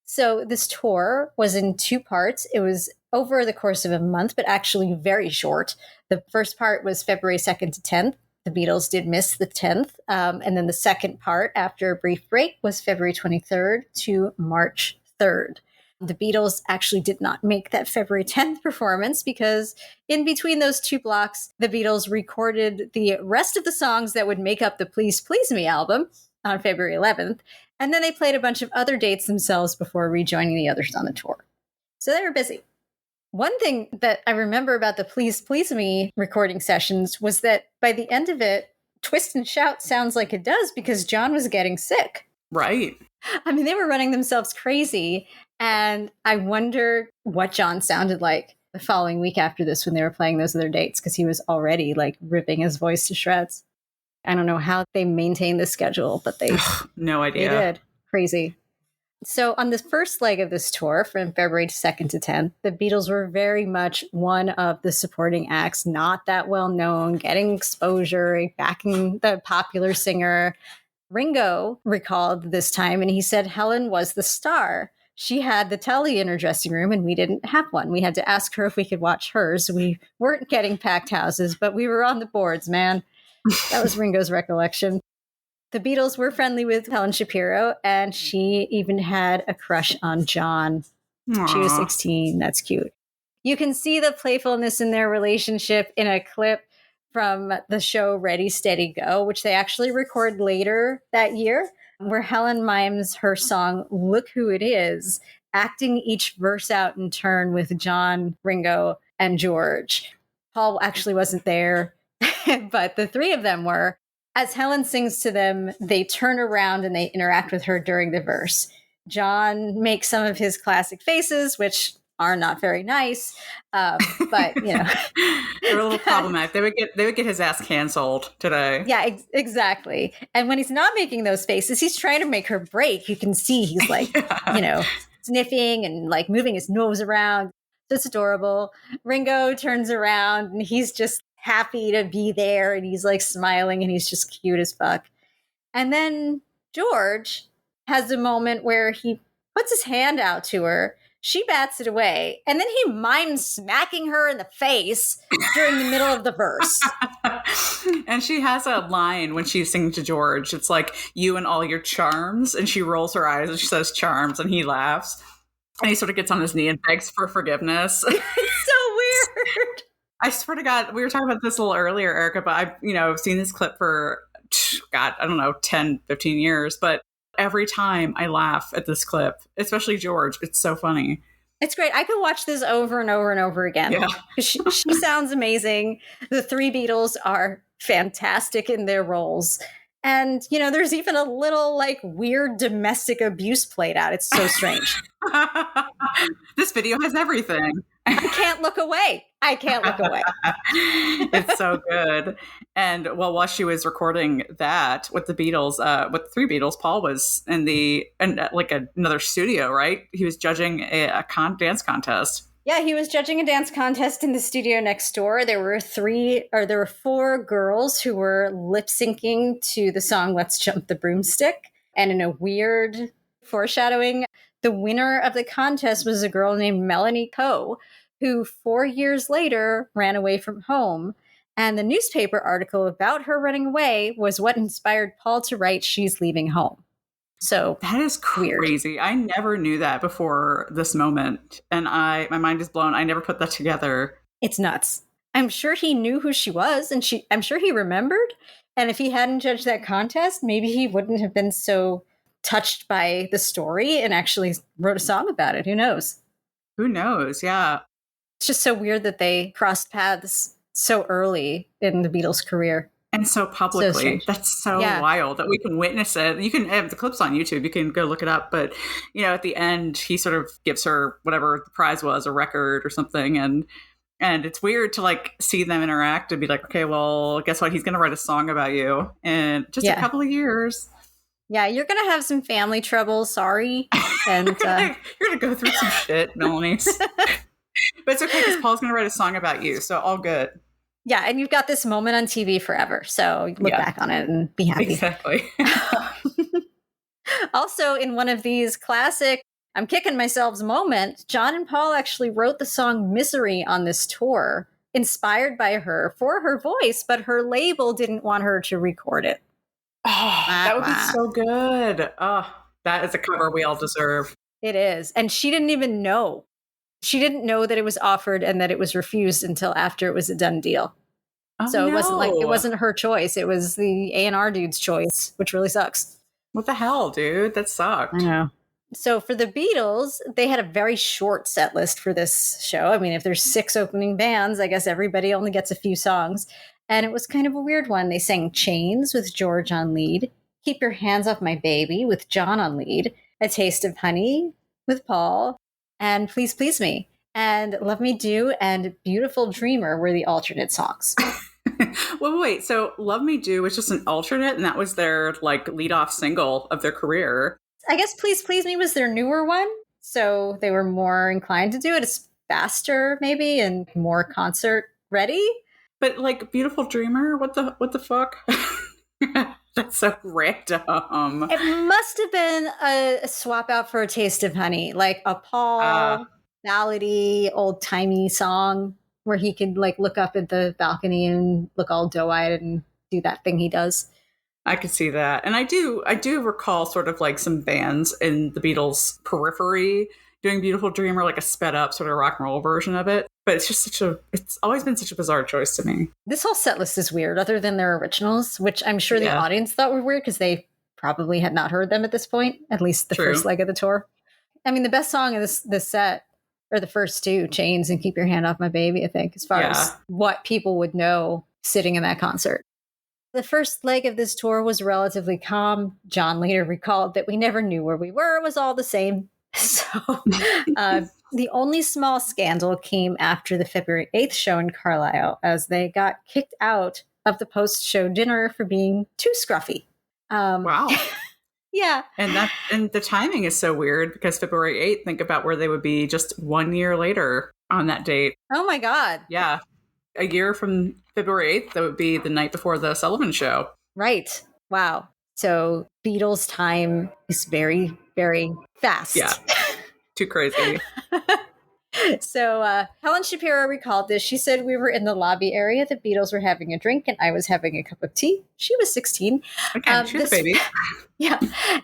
Speaker 1: So this tour was in 2 parts. It was over the course of a month, but actually very short. The first part was February 2nd to 10th. The Beatles did miss the 10th. And then the second part, after a brief break, was February 23rd to March 3rd. The Beatles actually did not make that February 10th performance because in between those 2 blocks, the Beatles recorded the rest of the songs that would make up the Please Please Me album on February 11th. And then they played a bunch of other dates themselves before rejoining the others on the tour. So they were busy. One thing that I remember about the Please Please Me recording sessions was that by the end of it, Twist and Shout sounds like it does because John was getting sick.
Speaker 2: Right.
Speaker 1: I mean, they were running themselves crazy. And I wonder what John sounded like the following week after this when they were playing those other dates, because he was already like ripping his voice to shreds. I don't know how they maintain the schedule, but they
Speaker 2: No idea.
Speaker 1: They did. Crazy. So on the first leg of this tour, from February 2nd to 10th, the Beatles were very much one of the supporting acts, not that well known, getting exposure, backing the popular singer. Ringo recalled this time, and he said Helen was the star. She had the telly in her dressing room, and we didn't have one. We had to ask her if we could watch hers. We weren't getting packed houses, but we were on the boards, man. That was Ringo's recollection. The Beatles were friendly with Helen Shapiro, and she even had a crush on John.
Speaker 2: Aww.
Speaker 1: She was 16. That's cute. You can see the playfulness in their relationship in a clip from the show Ready, Steady, Go, which they actually record later that year, where Helen mimes her song, Look Who It Is, acting each verse out in turn with John, Ringo, and George. Paul actually wasn't there, but the three of them were. As Helen sings to them, they turn around and they interact with her during the verse. John makes some of his classic faces, which are not very nice, but you know,
Speaker 2: they're a little problematic. They would get his ass canceled today.
Speaker 1: Yeah, exactly. And when he's not making those faces, he's trying to make her break. You can see he's like, you know, sniffing and like moving his nose around. It's adorable. Ringo turns around and he's just happy to be there, and he's like smiling, and he's just cute as fuck. And then George has a moment where he puts his hand out to her. She bats it away, and then he mimes smacking her in the face during the middle of the verse.
Speaker 2: And she has a line when she's singing to George. It's like, you and all your charms. And she rolls her eyes and she says charms, and he laughs. And he sort of gets on his knee and begs for forgiveness.
Speaker 1: It's so weird.
Speaker 2: I swear to God, we were talking about this a little earlier, Erica, but I've seen this clip for, God, I don't know, 10, 15 years. But every time I laugh at this clip, especially George, it's so funny.
Speaker 1: It's great. I could watch this over and over and over again.
Speaker 2: Yeah.
Speaker 1: She sounds amazing. The three Beatles are fantastic in their roles. And, you know, there's even a little like weird domestic abuse played out. It's so strange.
Speaker 2: This video has everything.
Speaker 1: I can't look away.
Speaker 2: It's so good. And well, while she was recording that with the Beatles, with the three Beatles, Paul was in another studio, right? He was judging a dance contest.
Speaker 1: Yeah, he was judging a dance contest in the studio next door. There were four girls who were lip syncing to the song Let's Jump the Broomstick. And in a weird foreshadowing, the winner of the contest was a girl named Melanie Coe, who 4 years later ran away from home. And the newspaper article about her running away was what inspired Paul to write She's Leaving Home. So
Speaker 2: that is crazy. Weird. I never knew that before this moment. And my mind is blown. I never put that together.
Speaker 1: It's nuts. I'm sure he knew who she was, and I'm sure he remembered. And if he hadn't judged that contest, maybe he wouldn't have been so touched by the story and actually wrote a song about it. Who knows?
Speaker 2: Who knows? Yeah.
Speaker 1: It's just so weird that they crossed paths so early in the Beatles' career.
Speaker 2: And so publicly. That's so wild that we can witness it. You can have the clips on YouTube. You can go look it up. But, you know, at the end, he sort of gives her whatever the prize was, a record or something. And it's weird to like see them interact and be like, okay, well, guess what? He's going to write a song about you in just a couple of years.
Speaker 1: Yeah, you're going to have some family trouble. Sorry. And
Speaker 2: you're going to go through some shit, Melanie. But it's okay because Paul's going to write a song about you. So all good.
Speaker 1: Yeah, and you've got this moment on TV forever. So look back on it and be happy.
Speaker 2: Exactly.
Speaker 1: Also, in one of these classic I'm kicking myself's moment, John and Paul actually wrote the song Misery on this tour, inspired by her for her voice, but her label didn't want her to record it.
Speaker 2: Oh, that would be so good. Oh, that is a cover we all deserve.
Speaker 1: It is. And she didn't even know. She didn't know that it was offered and that it was refused until after it was a done deal.
Speaker 2: Oh,
Speaker 1: so it wasn't her choice. It was the A&R dude's choice, which really sucks.
Speaker 2: What the hell, dude? That sucked.
Speaker 1: I know. So for the Beatles, they had a very short set list for this show. I mean, if there's 6 opening bands, I guess everybody only gets a few songs. And it was kind of a weird one. They sang Chains with George on lead, Keep Your Hands Off My Baby with John on lead, A Taste of Honey with Paul, and Please Please Me. And Love Me Do and Beautiful Dreamer were the alternate songs.
Speaker 2: Wait. So Love Me Do was just an alternate, and that was their like lead-off single of their career.
Speaker 1: I guess Please Please Me was their newer one. So they were more inclined to do it. It's faster, maybe, and more concert ready.
Speaker 2: But like Beautiful Dreamer, what the fuck? That's so random.
Speaker 1: It must have been a swap out for A Taste of Honey, like a Paul ballady, old timey song where he could like look up at the balcony and look all doe-eyed and do that thing he does.
Speaker 2: I could see that. And I do recall sort of like some bands in the Beatles periphery doing Beautiful Dreamer, like a sped up sort of rock and roll version of it. But it's just it's always been such a bizarre choice to me.
Speaker 1: This whole set list is weird, other than their originals, which I'm sure the audience thought were weird because they probably had not heard them at this point, at least the first leg of the tour. I mean, the best song in this set are the first two, Chains and Keep Your Hand Off My Baby, I think, as far as what people would know sitting in that concert. The first leg of this tour was relatively calm. John later recalled that we never knew where we were. It was all the same. So the only small scandal came after the February 8th show in Carlisle, as they got kicked out of the post-show dinner for being too scruffy.
Speaker 2: Wow.
Speaker 1: Yeah.
Speaker 2: And the timing is so weird because February 8th, think about where they would be just 1 year later on that date.
Speaker 1: Oh my God.
Speaker 2: Yeah. A year from February 8th, that would be the night before the Sullivan Show.
Speaker 1: Right. Wow. So Beatles time is very, very fast.
Speaker 2: Yeah. Too crazy.
Speaker 1: So Helen Shapiro recalled this. She said, we were in the lobby area. The Beatles were having a drink and I was having a cup of tea. She was 16.
Speaker 2: Okay, she was a baby.
Speaker 1: Yeah.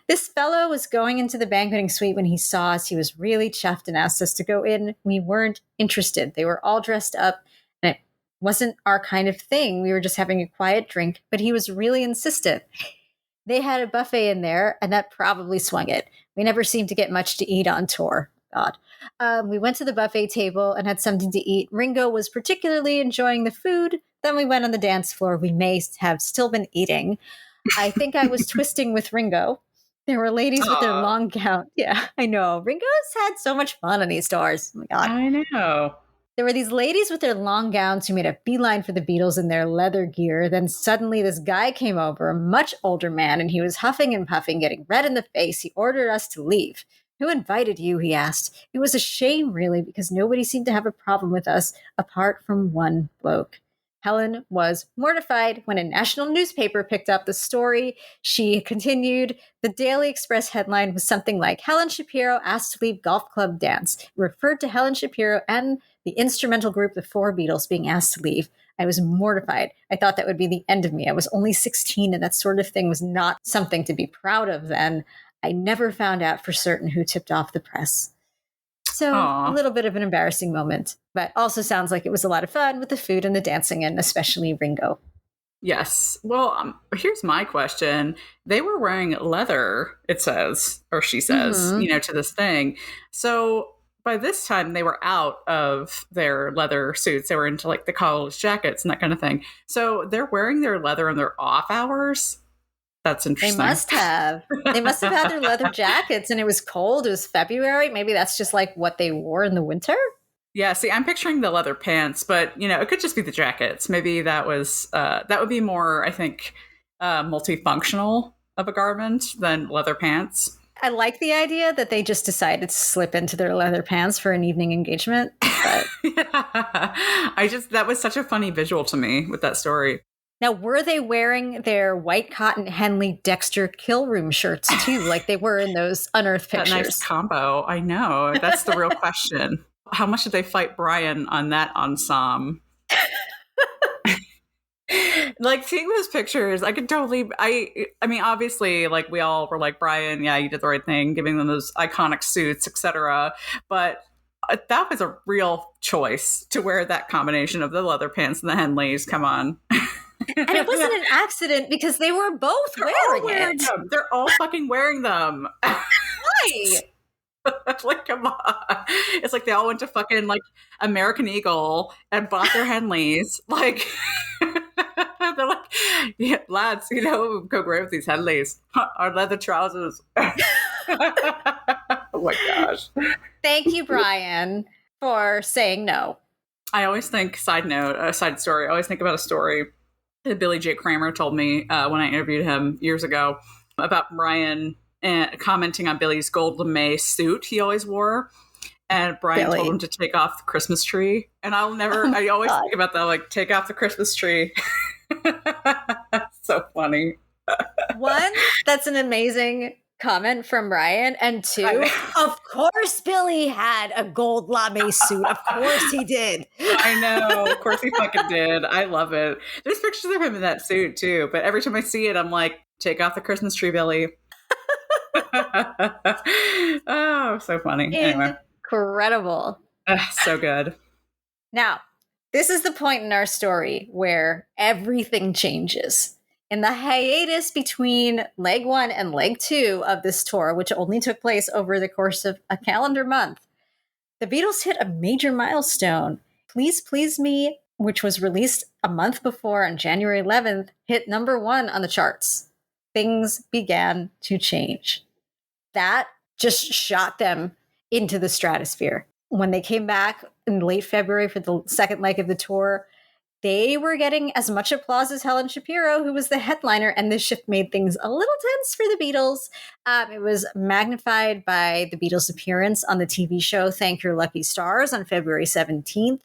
Speaker 1: This fellow was going into the banqueting suite when he saw us. He was really chuffed and asked us to go in. We weren't interested. They were all dressed up and it wasn't our kind of thing. We were just having a quiet drink, but he was really insistent. They had a buffet in there and that probably swung it. We never seemed to get much to eat on tour. God. We went to the buffet table and had something to eat. Ringo was particularly enjoying the food. Then we went on the dance floor. We may have still been eating. I think I was twisting with Ringo. There were ladies with their long gown. Yeah, I know. Ringo's had so much fun on these tours. Oh my God.
Speaker 2: I know.
Speaker 1: There were these ladies with their long gowns who made a beeline for the Beatles in their leather gear. Then suddenly this guy came over, a much older man, and he was huffing and puffing, getting red in the face. He ordered us to leave. Who invited you? He asked. It was a shame, really, because nobody seemed to have a problem with us apart from one bloke. Helen was mortified when a national newspaper picked up the story. She continued, the Daily Express headline was something like, Helen Shapiro asked to leave golf club dance. It referred to Helen Shapiro and the instrumental group, the Four Beatles, being asked to leave. I was mortified. I thought that would be the end of me. I was only 16, and that sort of thing was not something to be proud of then. I never found out for certain who tipped off the press. So a little bit of an embarrassing moment, but also sounds like it was a lot of fun with the food and the dancing, and especially Ringo.
Speaker 2: Yes. Well, here's my question. They were wearing leather, it says, or she says, to this thing. So by this time, they were out of their leather suits. They were into like the college jackets and that kind of thing. So they're wearing their leather in their off hours. That's interesting.
Speaker 1: They must have. They must have had their leather jackets and it was cold. It was February. Maybe that's just like what they wore in the winter.
Speaker 2: Yeah, see, I'm picturing the leather pants, but, it could just be the jackets. Maybe that would be more, I think, multifunctional of a garment than leather pants.
Speaker 1: I like the idea that they just decided to slip into their leather pants for an evening engagement. But
Speaker 2: that was such a funny visual to me with that story.
Speaker 1: Now, were they wearing their white cotton Henley Dexter kill room shirts too, like they were in those unearthed pictures?
Speaker 2: That nice combo. I know. That's the real question. How much did they fight Brian on that ensemble? Like seeing those pictures, I could totally. I mean, obviously, like we all were like, Brian, yeah, you did the right thing, giving them those iconic suits, etc. But that was a real choice to wear that combination of the leather pants and the Henleys. Come on.
Speaker 1: And it wasn't an accident because they were both wearing it.
Speaker 2: Them. They're all fucking wearing them.
Speaker 1: Why?
Speaker 2: Like, come on. It's like they all went to fucking like American Eagle and bought their Henleys. Like, they're like, yeah, lads, go great with these Henleys. Our leather trousers. Oh my gosh.
Speaker 1: Thank you, Brian, for saying no.
Speaker 2: I always think, side story, I always think about a story Billy J. Kramer told me when I interviewed him years ago about Brian commenting on Billy's gold lame suit he always wore. And Brian told him to take off the Christmas tree. And I always think about that, like, take off the Christmas tree. So funny.
Speaker 1: One, that's an amazing comment from Brian. And two, of course Billy had a gold lame suit. Of course he did.
Speaker 2: I know. Of course he fucking did. I love it. There's pictures of him in that suit too. But every time I see it, I'm like, take off the Christmas tree, Billy. Oh, so funny. Anyway.
Speaker 1: Incredible.
Speaker 2: So good.
Speaker 1: Now, this is the point in our story where everything changes. In the hiatus between leg 1 and leg 2 of this tour, which only took place over the course of a calendar month, the Beatles hit a major milestone. Please Please Me, which was released a month before on January 11th, hit number 1 on the charts. Things began to change. That just shot them into the stratosphere. When they came back in late February for the second leg of the tour, they were getting as much applause as Helen Shapiro, who was the headliner, and this shift made things a little tense for the Beatles. It was magnified by the Beatles' appearance on the TV show Thank Your Lucky Stars on February 17th.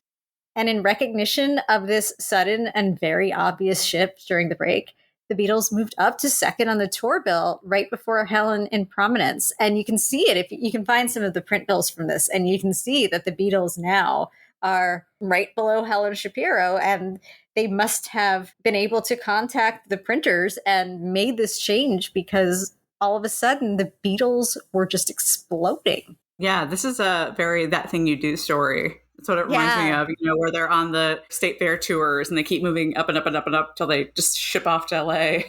Speaker 1: And in recognition of this sudden and very obvious shift during the break, the Beatles moved up to second on the tour bill right before Helen in prominence. And you can see it if you can find some of the print bills from this, and you can see that the Beatles now are right below Helen Shapiro, and they must have been able to contact the printers and made this change because all of a sudden the Beatles were just exploding.
Speaker 2: Yeah, this is a very That Thing You Do story. That's what it reminds me of, where they're on the state fair tours and they keep moving up and up and up and up till they just ship off to LA.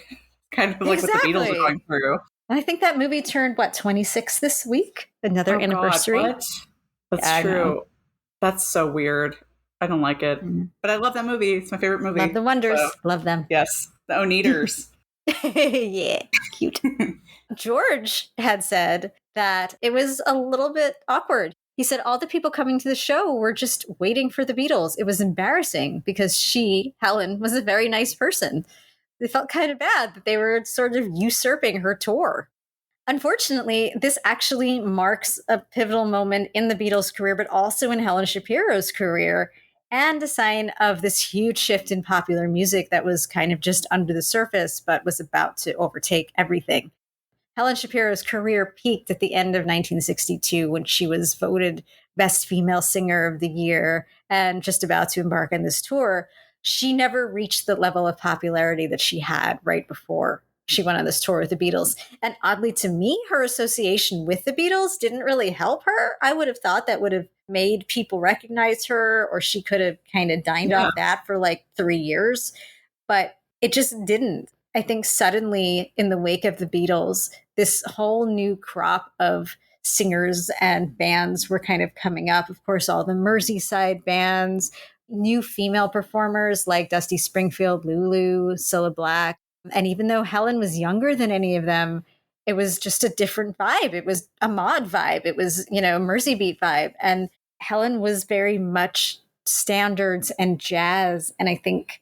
Speaker 2: Kind of like what the Beatles are going through.
Speaker 1: I think that movie turned, 26 this week? Another anniversary?
Speaker 2: God, what? That's true. That's so weird. I don't like it. But I love that movie. It's my favorite movie.
Speaker 1: Love the Wonders. So, love them.
Speaker 2: Yes. The Oneaters.
Speaker 1: Yeah, cute. George had said that it was a little bit awkward. He said all the people coming to the show were just waiting for the Beatles. It was embarrassing because Helen, was a very nice person. They felt kind of bad that they were sort of usurping her tour. Unfortunately, this actually marks a pivotal moment in the Beatles' career, but also in Helen Shapiro's career, and a sign of this huge shift in popular music that was kind of just under the surface, but was about to overtake everything. Helen Shapiro's career peaked at the end of 1962 when she was voted Best Female Singer of the Year and just about to embark on this tour. She never reached the level of popularity that she had right before she went on this tour with the Beatles. And oddly to me, her association with the Beatles didn't really help her. I would have thought that would have made people recognize her, or she could have kind of dined off that for 3 years. But it just didn't. I think suddenly in the wake of the Beatles, this whole new crop of singers and bands were kind of coming up. Of course, all the Merseyside bands, new female performers like Dusty Springfield, Lulu, Cilla Black. And even though Helen was younger than any of them, it was just a different vibe. It was a mod vibe. It was, Mersey Beat vibe. And Helen was very much standards and jazz. And I think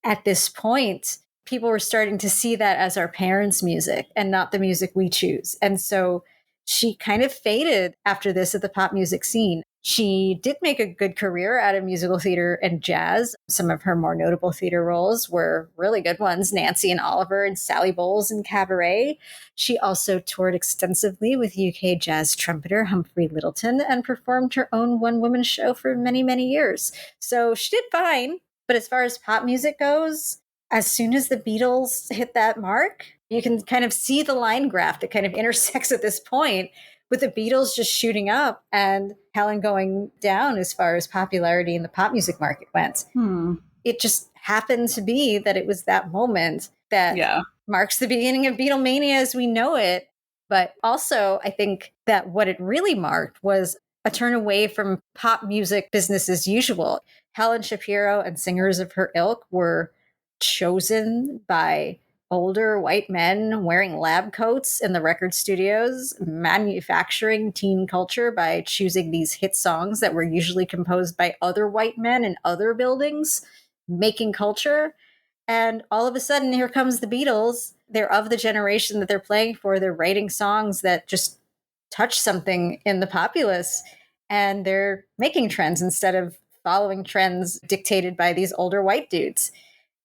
Speaker 1: at this point, people were starting to see that as our parents' music and not the music we choose. And so she kind of faded after this at the pop music scene. She did make a good career out of musical theater and jazz. Some of her more notable theater roles were really good ones, Nancy and Oliver and Sally Bowles in Cabaret. She also toured extensively with UK jazz trumpeter Humphrey Lyttelton and performed her own one-woman show for many, many years. So she did fine. But as far as pop music goes, as soon as the Beatles hit that mark, you can kind of see the line graph that kind of intersects at this point with the Beatles just shooting up and Helen going down as far as popularity in the pop music market went. It just happened to be that it was that moment that marks the beginning of Beatlemania as we know it. But also, I think that what it really marked was a turn away from pop music business as usual. Helen Shapiro and singers of her ilk were chosen by older white men wearing lab coats in the record studios, manufacturing teen culture by choosing these hit songs that were usually composed by other white men in other buildings, making culture. And all of a sudden, here comes the Beatles. They're of the generation that they're playing for. They're writing songs that just touch something in the populace. And they're making trends instead of following trends dictated by these older white dudes.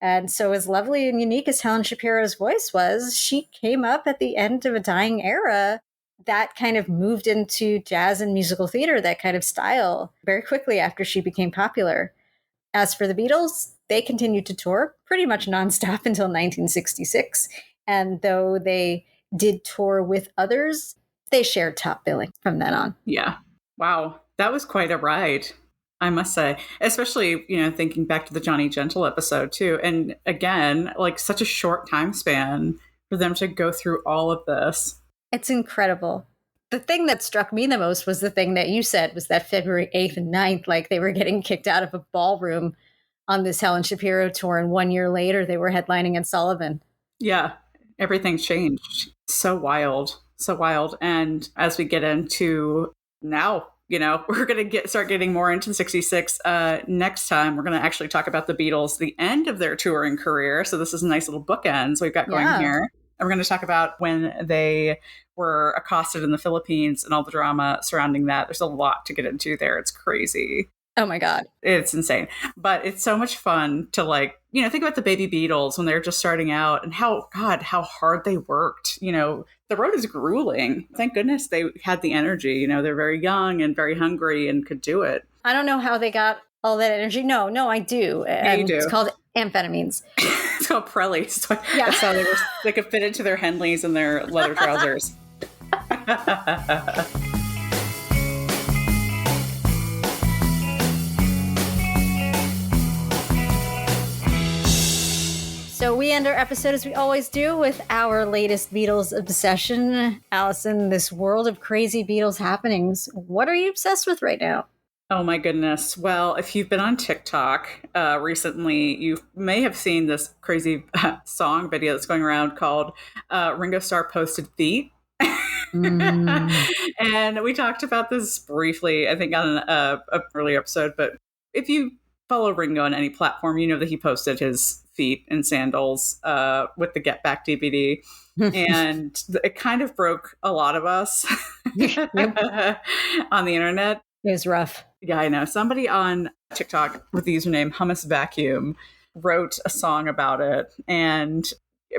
Speaker 1: And so, as lovely and unique as Helen Shapiro's voice was, she came up at the end of a dying era that kind of moved into jazz and musical theater, that kind of style, very quickly after she became popular. As for the Beatles, they continued to tour pretty much nonstop until 1966. And though they did tour with others, they shared top billing from then on.
Speaker 2: Yeah. Wow. That was quite a ride, I must say. Especially, thinking back to the Johnny Gentle episode too. And again, like such a short time span for them to go through all of this.
Speaker 1: It's incredible. The thing that struck me the most was the thing that you said, was that February 8th and 9th, like they were getting kicked out of a ballroom on this Helen Shapiro tour. And 1 year later, they were headlining in Sullivan.
Speaker 2: Yeah, everything's changed. So wild. So wild. And as we get into now, we're going to start getting more into the 66. Next time, we're going to actually talk about the Beatles, the end of their touring career. So this is a nice little bookends we've got going here. And we're going to talk about when they were accosted in the Philippines and all the drama surrounding that. There's a lot to get into there. It's crazy.
Speaker 1: Oh my God.
Speaker 2: It's insane. But it's so much fun to think about the baby Beatles when they're just starting out and how hard they worked. The road is grueling. Thank goodness they had the energy. They're very young and very hungry and could do it.
Speaker 1: I don't know how they got all that energy. No, I do.
Speaker 2: Yeah, you do.
Speaker 1: It's called amphetamines.
Speaker 2: It's called Prellies. That's how they could fit into their Henleys and their leather trousers.
Speaker 1: So we end our episode as we always do with our latest Beatles obsession. Allison, this world of crazy Beatles happenings, what are you obsessed with right now?
Speaker 2: Oh my goodness. Well, if you've been on TikTok recently, you may have seen this crazy song video that's going around called Ringo Starr Posted Feet. And we talked about this briefly, I think, on an earlier episode. But if you follow Ringo on any platform, you know that he posted his feet in sandals with the Get Back DVD. And it kind of broke a lot of us on the internet.
Speaker 1: It was rough.
Speaker 2: Yeah, I know. Somebody on TikTok with the username Hummus Vacuum wrote a song about it. And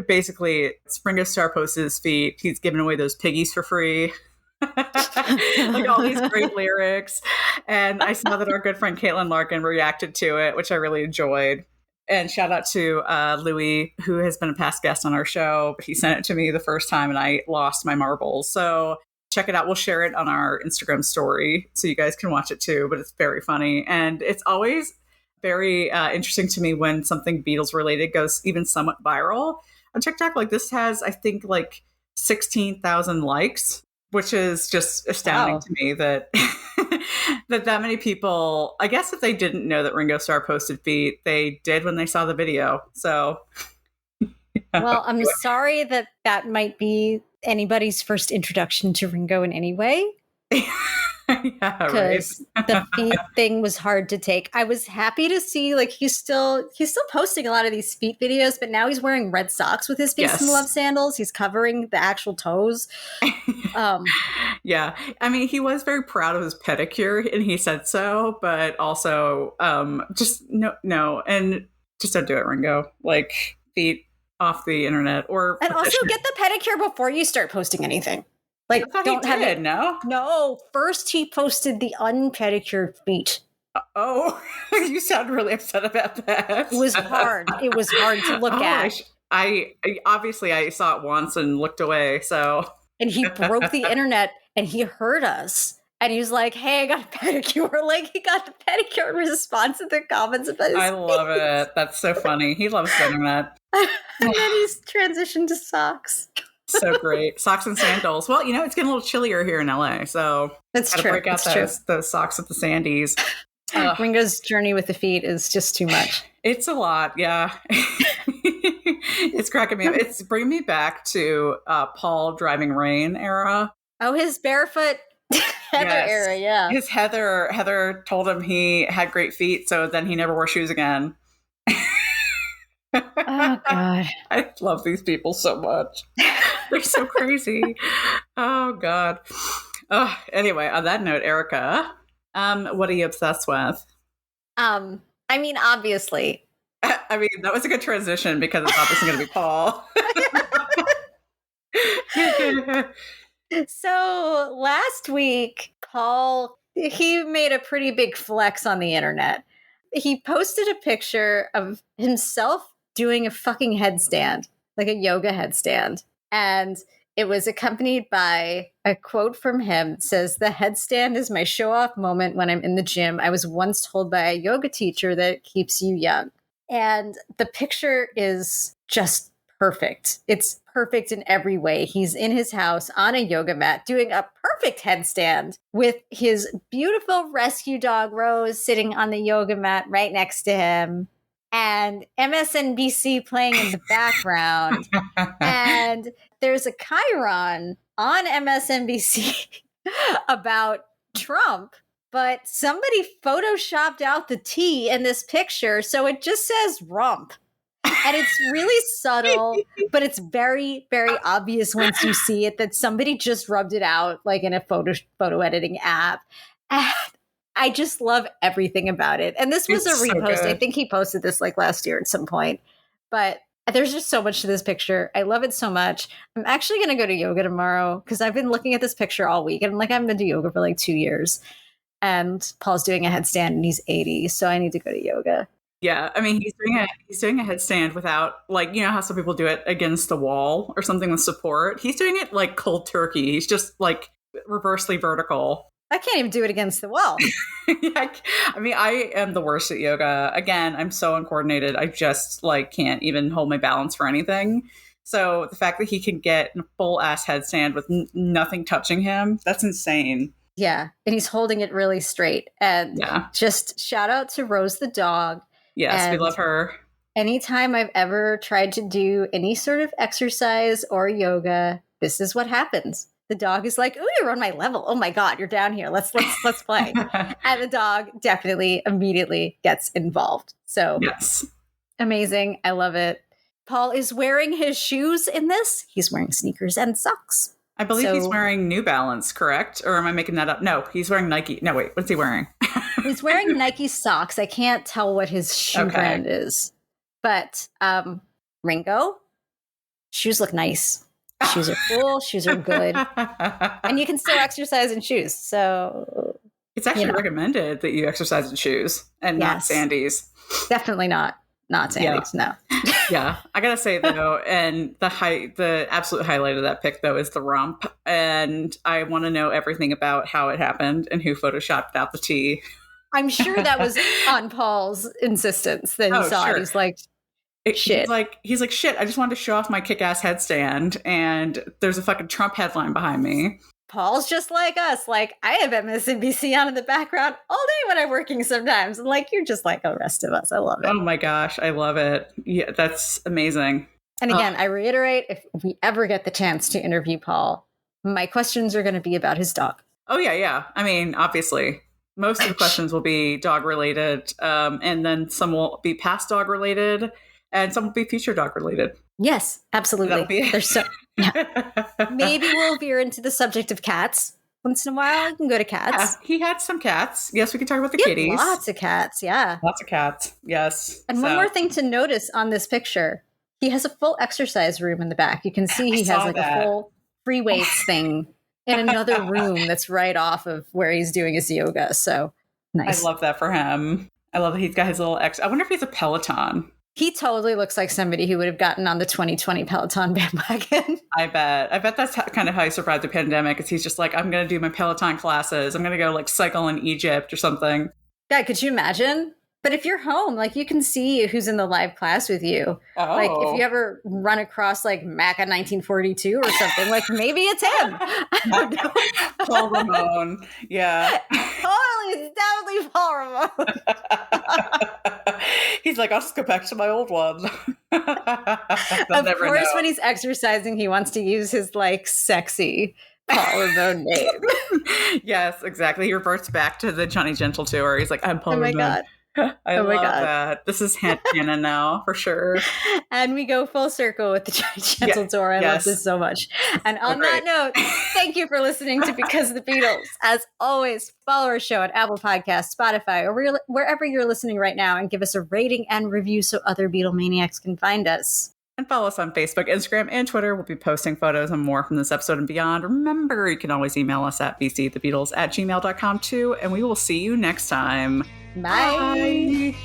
Speaker 2: basically, Ringo Starr posted his feet. He's giving away those piggies for free. All these great lyrics. And I saw that our good friend Caitlin Larkin reacted to it, which I really enjoyed. And shout out to Louis, who has been a past guest on our show. He sent it to me the first time and I lost my marbles. So check it out. We'll share it on our Instagram story so you guys can watch it too. But it's very funny. And it's always very interesting to me when something Beatles related goes even somewhat viral on TikTok. This has, I think, 16,000 likes, which is just astounding to me that that many people, I guess if they didn't know that Ringo Starr posted feet, they did when they saw the video. So,
Speaker 1: well, I'm sorry that might be anybody's first introduction to Ringo in any way.
Speaker 2: Yeah,
Speaker 1: because the feet thing was hard to take. I was happy to see he's still posting a lot of these feet videos, but now he's wearing red socks with his Peace and Love sandals. He's covering the actual toes.
Speaker 2: Yeah, I mean, he was very proud of his pedicure, and he said so. But also, just no, and just don't do it, Ringo. Feet off the internet,
Speaker 1: and also get the pedicure before you start posting anything.
Speaker 2: Don't have it. No.
Speaker 1: First he posted the unpedicured feet.
Speaker 2: Oh, you sound really upset about that.
Speaker 1: It was hard. It was hard to look at.
Speaker 2: I obviously I saw it once and looked away. So,
Speaker 1: and he broke the internet and he heard us. And he was like, "Hey, I got a pedicure." He got the pedicure in response to the comments about his feet.
Speaker 2: Love it. That's so funny. He loves the internet.
Speaker 1: And then he's transitioned to socks.
Speaker 2: So great. Socks and sandals. Well, it's getting a little chillier here in LA, so
Speaker 1: that's true.
Speaker 2: Break out those socks with the sandies.
Speaker 1: Ringo's journey with the feet is just too much.
Speaker 2: It's a lot, yeah. It's cracking me up. It's bringing me back to Paul Driving Rain era.
Speaker 1: Oh, his barefoot Heather era, yeah.
Speaker 2: His Heather told him he had great feet, so then he never wore shoes again.
Speaker 1: Oh, God.
Speaker 2: I love these people so much. They're so crazy. Oh, God. Anyway, on that note, Erica, what are you obsessed with?
Speaker 1: I mean, obviously.
Speaker 2: I mean, that was a good transition because it's obviously going to be Paul.
Speaker 1: So last week, Paul, he made a pretty big flex on the internet. He posted a picture of himself doing a fucking headstand, like a yoga headstand. And it was accompanied by a quote from him. It says, "The headstand is my show off moment when I'm in the gym. I was once told by a yoga teacher that it keeps you young." And the picture is just perfect. It's perfect in every way. He's in his house on a yoga mat doing a perfect headstand with his beautiful rescue dog Rose sitting on the yoga mat right next to him, and MSNBC playing in the background. And there's a chyron on MSNBC about Trump, but somebody photoshopped out the T in this picture, so it just says rump. And it's really subtle, but it's very, very obvious once you see it that somebody just rubbed it out like in a photo editing app. And I just love everything about it. And this was
Speaker 2: It's
Speaker 1: a
Speaker 2: so
Speaker 1: repost. I
Speaker 2: good.
Speaker 1: think he posted this like last year at some point. But there's just so much to this picture. I love it so much. I'm actually going to go to yoga tomorrow because I've been looking at this picture all week. And I'm like, I've been to yoga for like 2 years. And Paul's doing a headstand and he's 80. So I need to go to yoga.
Speaker 2: Yeah, I mean, he's doing a headstand without, like, you know how some people do it against the wall or something with support. He's doing it like cold turkey. He's just like reversely vertical.
Speaker 1: I can't even do it against the wall.
Speaker 2: I mean, I am the worst at yoga. Again, I'm so uncoordinated. I just like can't even hold my balance for anything. So the fact that he can get a full ass headstand with nothing touching him, that's insane.
Speaker 1: Yeah. And he's holding it really straight. And
Speaker 2: Yeah.
Speaker 1: just shout out to Rose the dog.
Speaker 2: Yes, we
Speaker 1: And
Speaker 2: love her.
Speaker 1: anytime I've ever tried to do any sort of exercise or yoga, this is what happens. The dog is like, "Oh, you're on my level. Oh my God, you're down here. Let's play." And the dog definitely immediately gets involved. So
Speaker 2: Yes.
Speaker 1: amazing. I love it. Paul is wearing his shoes in this. He's wearing sneakers and socks.
Speaker 2: I believe he's wearing New Balance, correct? Or am I making that up? No, he's wearing Nike. No, wait, what's he wearing?
Speaker 1: He's wearing Nike socks. I can't tell what his shoe brand is. But Ringo, shoes look nice. Shoes are cool. Shoes are good. And you can still exercise in shoes. So
Speaker 2: it's actually recommended that you exercise in shoes and not Sandy's.
Speaker 1: Definitely not Sandy's, no.
Speaker 2: Yeah, I gotta say though, and the absolute highlight of that pic though is the rump, and I want to know everything about how it happened and who photoshopped out the T.
Speaker 1: I'm sure that was on Paul's insistence that he saw it. He's like, shit.
Speaker 2: He's like, shit, I just wanted to show off my kick-ass headstand, and there's a fucking Trump headline behind me.
Speaker 1: Paul's just like us. Like, I have MSNBC on in the background all day when I'm working sometimes. And like, you're just like the rest of us. I love it.
Speaker 2: Oh my gosh, I love it. Yeah, that's amazing.
Speaker 1: And again, I reiterate, if we ever get the chance to interview Paul, my questions are going to be about his dog.
Speaker 2: Oh, yeah. I mean, obviously, most of the questions will be dog related, and then some will be past dog related, and some will be future dog related.
Speaker 1: Yes, absolutely. There's so maybe we'll veer into the subject of cats once in a while. You can go to cats.
Speaker 2: He had some cats. Yes, we can talk about the kitties.
Speaker 1: Lots of cats. Yeah,
Speaker 2: lots of cats. Yes.
Speaker 1: And one more thing to notice on this picture: he has a full exercise room in the back. You can see he has like a full free weights thing in another room that's right off of where he's doing his yoga. So nice.
Speaker 2: I love that for him. I love that he's got his little I wonder if he's a Peloton.
Speaker 1: He totally looks like somebody who would have gotten on the 2020 Peloton bandwagon.
Speaker 2: I bet that's kind of how he survived the pandemic. Is he's just like, I'm going to do my Peloton classes. I'm going to go like cycle in Egypt or something.
Speaker 1: Yeah, could you imagine? But if you're home, like you can see who's in the live class with you.
Speaker 2: Oh.
Speaker 1: Like if you ever run across like Maca 1942 or something, like maybe it's him. I don't know.
Speaker 2: Paul Ramon. Yeah.
Speaker 1: Totally, it's definitely Paul Ramon.
Speaker 2: He's like, I'll just go back to my old one.
Speaker 1: Of course, when he's exercising, he wants to use his like sexy Paul Ramon name.
Speaker 2: Yes, exactly. He reverts back to the Johnny Gentle tour. He's like, I'm Paul Ramon.
Speaker 1: Oh my God.
Speaker 2: I
Speaker 1: Oh my
Speaker 2: love
Speaker 1: God.
Speaker 2: that. This is canon now, for sure.
Speaker 1: And we go full circle with the Gentle Tour. I love this so much. And
Speaker 2: So
Speaker 1: on that note, thank you for listening to Because of the Beatles. As always, follow our show at Apple Podcasts, Spotify, or wherever you're listening right now, and give us a rating and review so other Beatlemaniacs can find us.
Speaker 2: And follow us on Facebook, Instagram, and Twitter. We'll be posting photos and more from this episode and beyond. Remember, you can always email us at bcthebeatles@gmail.com too, and we will see you next time.
Speaker 1: Bye.
Speaker 2: Bye.